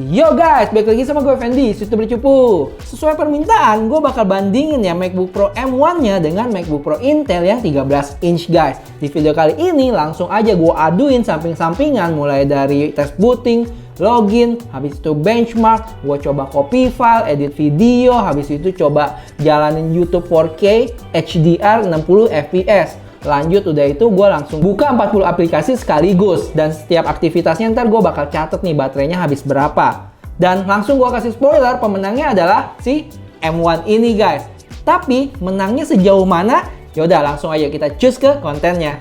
Yo guys, balik lagi sama gue Fendi, YouTuber Cupu. Sesuai permintaan, gue bakal bandingin ya MacBook Pro M1-nya dengan MacBook Pro Intel yang 13 inch guys. Di video kali ini langsung aja gue aduin samping-sampingan mulai dari tes booting, login, habis itu benchmark, gue coba copy file, edit video, habis itu coba jalanin YouTube 4K HDR 60 fps. Lanjut udah itu gue langsung buka 40 aplikasi sekaligus, dan setiap aktivitasnya ntar gue bakal catet nih baterainya habis berapa. Dan langsung gue kasih spoiler, pemenangnya adalah si M1 ini guys. Tapi menangnya sejauh mana? Yaudah langsung aja kita cus ke kontennya.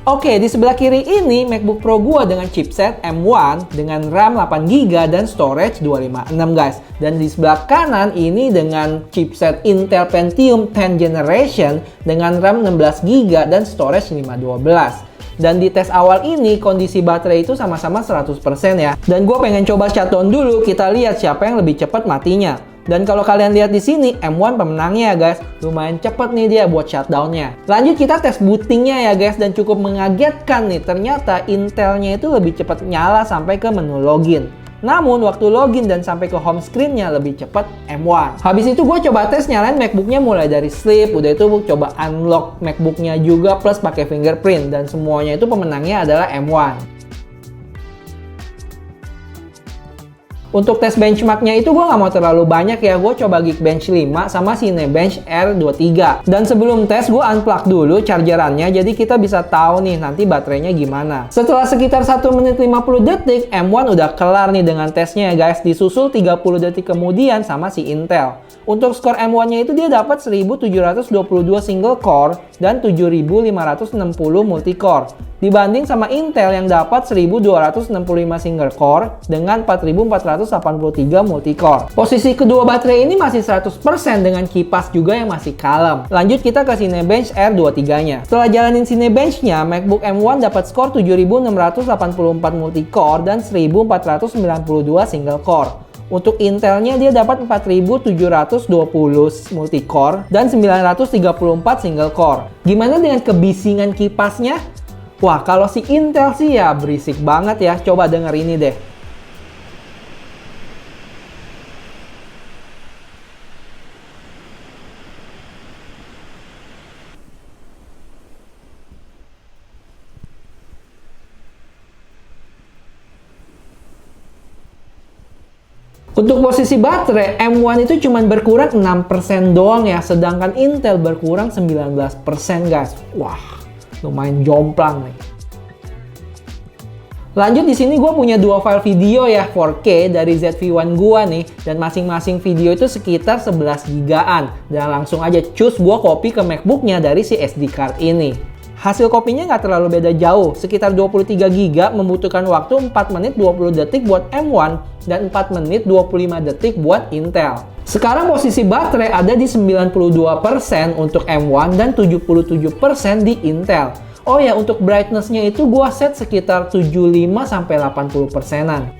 Oke, di sebelah kiri ini MacBook Pro gua dengan chipset M1 dengan RAM 8GB dan storage 256 guys. Dan di sebelah kanan ini dengan chipset Intel Pentium 10 Generation dengan RAM 16GB dan storage 512. Dan di tes awal ini kondisi baterai itu sama-sama 100% ya. Dan gue pengen coba shutdown dulu, kita lihat siapa yang lebih cepat matinya. Dan kalau kalian lihat di sini, M1 pemenangnya ya guys. Lumayan cepet nih dia buat shutdownnya. Lanjut kita tes bootingnya ya guys. Dan cukup mengagetkan nih, ternyata Intelnya itu lebih cepat nyala sampai ke menu login. Namun waktu login dan sampai ke home screen-nya lebih cepat M1. Habis itu gue coba tes nyalain MacBook-nya mulai dari sleep. Udah itu coba unlock MacBook-nya juga plus pakai fingerprint. Dan semuanya itu pemenangnya adalah M1. Untuk tes benchmarknya itu gue nggak mau terlalu banyak ya. Gue coba Geekbench 5 sama Cinebench R23. Dan sebelum tes gue unplug dulu chargerannya, jadi kita bisa tahu nih nanti baterainya gimana. Setelah sekitar 1 menit 50 detik, M1 udah kelar nih dengan tesnya ya guys. Disusul 30 detik kemudian sama si Intel. Untuk skor M1-nya itu dia dapat 1722 single core dan 7560 multi-core. Dibanding sama Intel yang dapat 1265 single core dengan 4483 multi-core. Posisi kedua baterai ini masih 100% dengan kipas juga yang masih kalem. Lanjut kita ke Cinebench R23-nya. Setelah jalanin Cinebench-nya, MacBook M1 dapat skor 7684 multi-core dan 1492 single core. Untuk Intelnya dia dapat 4720 multi-core dan 934 single core. Gimana dengan kebisingan kipasnya? Wah, kalau si Intel sih ya berisik banget ya. Coba denger ini deh. Untuk posisi baterai, M1 itu cuma berkurang 6% doang ya. Sedangkan Intel berkurang 19% guys. Wah, lumayan jomplang nih. Lanjut di sini gue punya dua file video ya 4K dari ZV-1 gue nih, dan masing-masing video itu sekitar 11 gigaan. Dan langsung aja cus gue copy ke MacBook-nya dari si SD card ini. Hasil kopinya nggak terlalu beda jauh, sekitar 23 GB membutuhkan waktu 4 menit 20 detik buat M1 dan 4 menit 25 detik buat Intel. Sekarang posisi baterai ada di 92% untuk M1 dan 77% di Intel. Oh ya, untuk brightness-nya itu gua set sekitar 75-80%-an.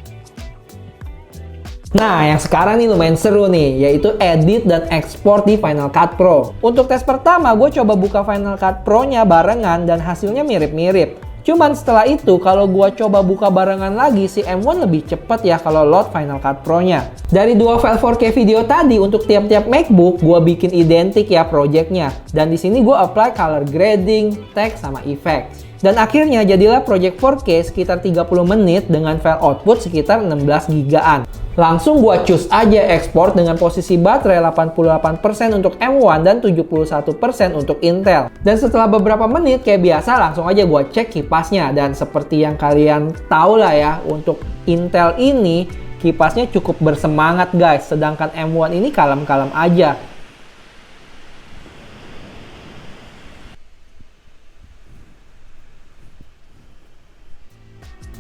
Nah, yang sekarang nih lumayan seru nih, yaitu edit dan ekspor di Final Cut Pro. Untuk tes pertama, gue coba buka Final Cut Pro-nya barengan dan hasilnya mirip-mirip. Cuman setelah itu, kalau gue coba buka barengan lagi, si M1 lebih cepat ya kalau load Final Cut Pro-nya. Dari dua file 4K video tadi, untuk tiap-tiap MacBook, gue bikin identik ya projectnya. Dan di sini gue apply color grading, text, sama effects. Dan akhirnya jadilah project 4K sekitar 30 menit dengan file output sekitar 16 gigaan. Langsung gua choose aja ekspor dengan posisi baterai 88% untuk M1 dan 71% untuk Intel. Dan setelah beberapa menit kayak biasa langsung aja gua cek kipasnya. Dan seperti yang kalian tahu lah ya, untuk Intel ini kipasnya cukup bersemangat guys. Sedangkan M1 ini kalem-kalem aja.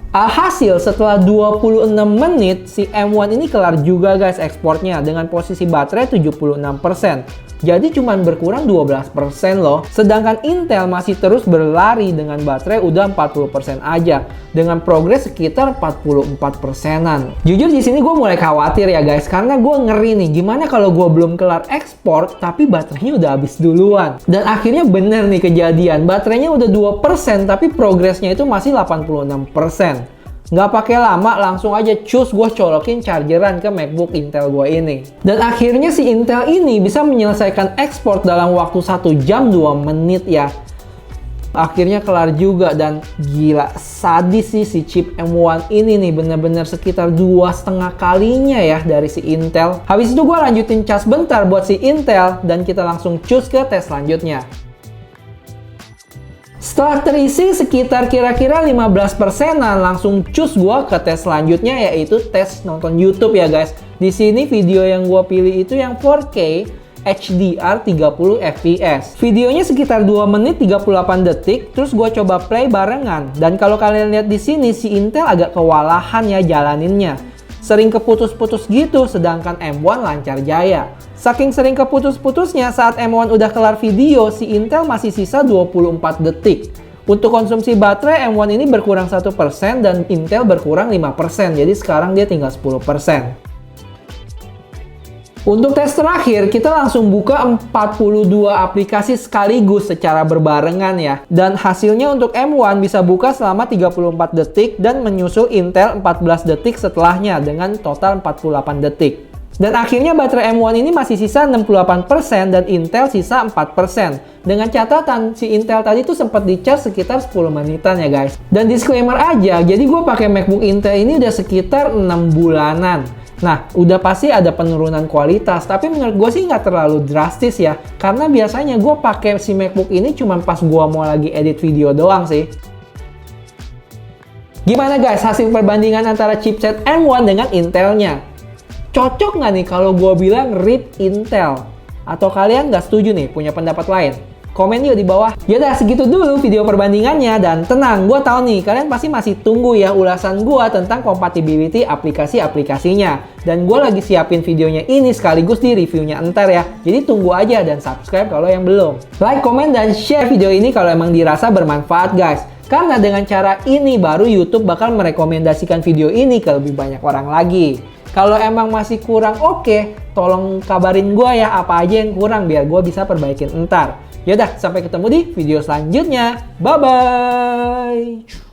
Alhasil setelah 26 menit si M1 ini kelar juga guys ekspornya dengan posisi baterai 76%. Jadi cuman berkurang 12% loh. Sedangkan Intel masih terus berlari dengan baterai udah 40% aja dengan progres sekitar 44%-an. Jujur di sini gue mulai khawatir ya guys, karena gue ngeri nih gimana kalau gue belum kelar ekspor tapi baterainya udah habis duluan. Dan akhirnya bener nih kejadian, baterainya udah 2% tapi progresnya itu masih 86%. Nggak pakai lama, langsung aja cus gue colokin chargeran ke MacBook Intel gue ini. Dan akhirnya si Intel ini bisa menyelesaikan ekspor dalam waktu 1 jam 2 menit ya. Akhirnya kelar juga, dan gila sadis sih si chip M1 ini nih, bener-bener sekitar 2,5 kalinya ya dari si Intel. Habis itu gue lanjutin cas bentar buat si Intel dan kita langsung cus ke tes selanjutnya. Setelah terisi sekitar kira-kira 15%-an, langsung cus gua ke tes selanjutnya, yaitu tes nonton YouTube ya guys. Di sini video yang gua pilih itu yang 4K HDR 30 fps. Videonya sekitar 2 menit 38 detik, terus gua coba play barengan. Dan kalau kalian lihat di sini si Intel agak kewalahan ya jalaninnya. Sering keputus-putus gitu, sedangkan M1 lancar jaya. Saking sering keputus-putusnya, saat M1 udah kelar video, si Intel masih sisa 24 detik. Untuk konsumsi baterai, M1 ini berkurang 1% dan Intel berkurang 5%, jadi sekarang dia tinggal 10%. Untuk tes terakhir, kita langsung buka 42 aplikasi sekaligus secara berbarengan ya. Dan hasilnya untuk M1 bisa buka selama 34 detik dan menyusul Intel 14 detik setelahnya dengan total 48 detik. Dan akhirnya baterai M1 ini masih sisa 68% dan Intel sisa 4%. Dengan catatan, si Intel tadi tuh sempat di-charge sekitar 10 menitan ya guys. Dan disclaimer aja, jadi gue pakai MacBook Intel ini udah sekitar 6 bulanan. Nah, udah pasti ada penurunan kualitas, tapi menurut gue sih nggak terlalu drastis ya. Karena biasanya gue pakai si MacBook ini cuma pas gue mau lagi edit video doang sih. Gimana guys hasil perbandingan antara chipset M1 dengan Intelnya? Cocok nggak nih kalau gue bilang RIP Intel? Atau kalian nggak setuju nih, punya pendapat lain? Komen yuk di bawah. Yaudah, segitu dulu video perbandingannya. Dan tenang, gue tahu nih, kalian pasti masih tunggu ya ulasan gue tentang compatibility aplikasi-aplikasinya. Dan gue lagi siapin videonya ini sekaligus di reviewnya entar ya. Jadi tunggu aja dan subscribe kalau yang belum. Like, komen, dan share video ini kalau emang dirasa bermanfaat guys. Karena dengan cara ini baru YouTube bakal merekomendasikan video ini ke lebih banyak orang lagi. Kalau emang masih kurang oke, tolong kabarin gue ya apa aja yang kurang biar gue bisa perbaikin entar. Yaudah, sampai ketemu di video selanjutnya. Bye-bye!